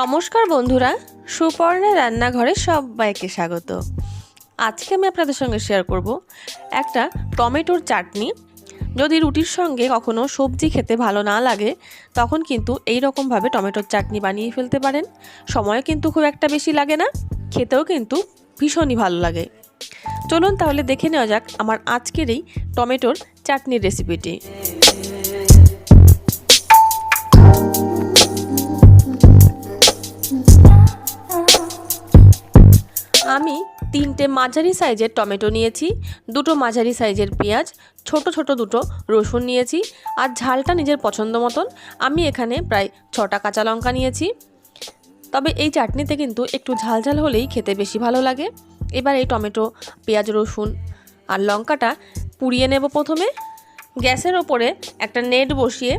নমস্কার বন্ধুরা, সুপর্ণা রান্নাঘরে সবাইকে স্বাগত। আজকে আমি আপনাদের সঙ্গে শেয়ার করব একটা টমেটোর চাটনি। যদি রুটির সঙ্গে কখনো সবজি খেতে ভালো না লাগে তখন কিন্তু এই রকমভাবে টমেটোর চাটনি বানিয়ে ফেলতে পারেন। সময়ও কিন্তু খুব একটা বেশি লাগে না, খেতেও কিন্তু ভীষণই ভালো লাগে। চলুন তাহলে দেখে নেওয়া যাক আমার আজকের এই টমেটোর চাটনির রেসিপিটি। আমি 3টে মাঝারি সাইজের টমেটো নিয়েছি, 2টো মাঝারি সাইজের পেঁয়াজ, ছোট ছোট 2টো রসুন নিয়েছি, আর ঝালটা নিজের পছন্দ মতন আমি এখানে প্রায় 6টা কাঁচা লঙ্কা নিয়েছি। তবে এই চাটনিতে কিন্তু একটু ঝাল ঝাল হলেই খেতে বেশি ভালো লাগে। এবার এই টমেটো, পেঁয়াজ, রসুন আর লঙ্কাটা পুড়িয়ে নেব। প্রথমে গ্যাসের ওপরে একটা নেট বসিয়ে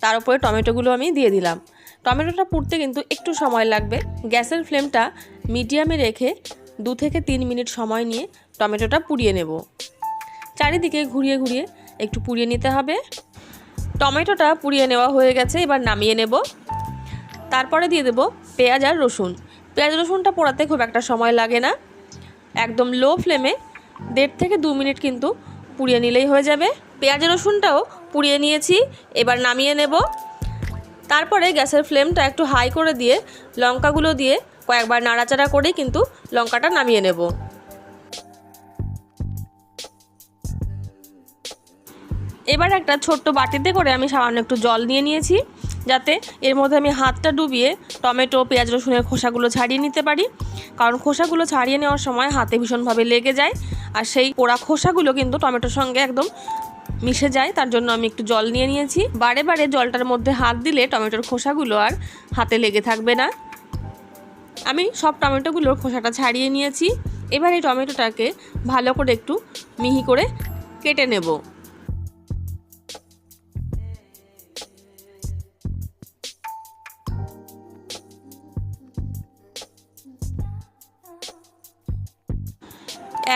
তার উপরে টমেটোগুলো আমি দিয়ে দিলাম। টমেটোটা পুড়তে কিন্তু একটু সময় লাগবে। গ্যাসের ফ্লেমটা মিডিয়ামে রেখে 2 থেকে 3 মিনিট সময় নিয়ে টমেটোটা পুড়িয়ে নেব। চারিদিকে ঘুরিয়ে ঘুরিয়ে একটু পুড়িয়ে নিতে হবে। টমেটোটা পুড়িয়ে নেওয়া হয়ে গেছে, এবার নামিয়ে নেব। তারপরে দিয়ে দেব পেঁয়াজ আর রসুন। পেঁয়াজ রসুনটা পোড়াতে খুব একটা সময় লাগে না, একদম লো ফ্লেমে 1.5 থেকে 2 মিনিট কিন্তু পুড়িয়ে নিলেই হয়ে যাবে। পেঁয়াজ রসুনটাও পুড়িয়ে নিয়েছি, এবার নামিয়ে নেব। তারপরে গ্যাসের ফ্লেমটা একটু হাই করে দিয়ে লঙ্কাগুলো দিয়ে কয়েকবার নাড়াচাড়া করেই কিন্তু লঙ্কাটা নামিয়ে নেব। এবার একটা ছোট্ট বাটিতে করে আমি সামান্য একটু জল নিয়ে নিয়েছি, যাতে এর মধ্যে আমি হাতটা ডুবিয়ে টমেটো, পেঁয়াজ, রসুনের খোসাগুলো ছাড়িয়ে নিতে পারি। কারণ খোসাগুলো ছাড়িয়ে নেওয়ার সময় হাতে ভীষণভাবে লেগে যায়, আর সেই পোড়া খোসাগুলো কিন্তু টমেটোর সঙ্গে একদম মিশে যায়। তার জন্য আমি একটু জল নিয়ে নিয়েছি। বারে বারে জলটার মধ্যে হাত দিলে টমেটোর খোসাগুলো আর হাতে লেগে থাকবে না। আমি সব টমেটোগুলোর খোসাটা ছাড়িয়ে নিয়েছি। এবার এই টমেটোটাকে ভালো করে একটু মিহি করে কেটে নেব।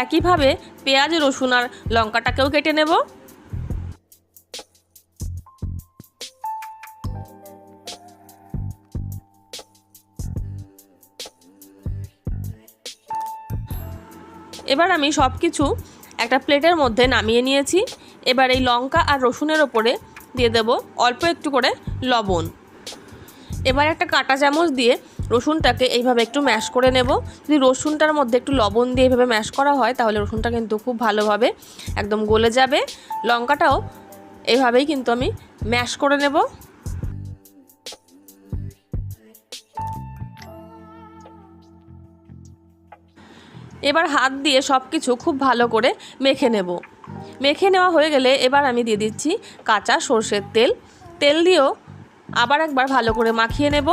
একইভাবে পেঁয়াজ, রসুন আর লঙ্কাটাকেও কেটে নেব। এবার আমি সব কিছু একটা প্লেটের মধ্যে নামিয়ে নিয়েছি। এবার এই লঙ্কা আর রসুনের ওপরে দিয়ে দেব অল্প একটু করে লবণ। এবার একটা কাঁটা চামচ দিয়ে রসুনটাকে এইভাবে একটু ম্যাশ করে নেব। যদি রসুনটার মধ্যে একটু লবণ দিয়ে এইভাবে ম্যাশ করা হয় তাহলে রসুনটা কিন্তু খুব ভালোভাবে একদম গলে যাবে। লঙ্কাটাও এইভাবেই কিন্তু আমি ম্যাশ করে নেব। এবার হাত দিয়ে সব কিছু খুব ভালো করে মেখে নেব। মেখে নেওয়া হয়ে গেলে এবার আমি দিয়ে দিচ্ছি কাঁচা সর্ষের তেল। তেল দিয়েও আবার একবার ভালো করে মাখিয়ে নেব।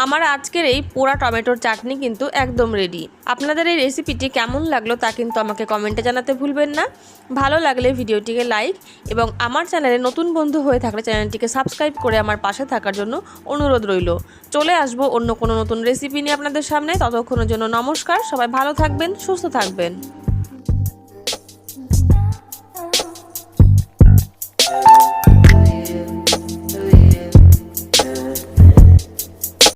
আমার আজকের এই পোড়া টমেটোর চাটনি কিন্তু একদম রেডি। আপনাদের এই রেসিপিটি কেমন লাগলো তা কিন্তু আমাকে কমেন্টে জানাতে ভুলবেন না। ভালো লাগলে ভিডিওটিকে লাইক এবং আমার চ্যানেলে নতুন বন্ধু হয়ে থাকলে চ্যানেলটিকে সাবস্ক্রাইব করে আমার পাশে থাকার জন্য অনুরোধ রইল। চলে আসবো অন্য কোনো নতুন রেসিপি নিয়ে আপনাদের সামনে। ততক্ষণের জন্য নমস্কার। সবাই ভালো থাকবেন, সুস্থ থাকবেন।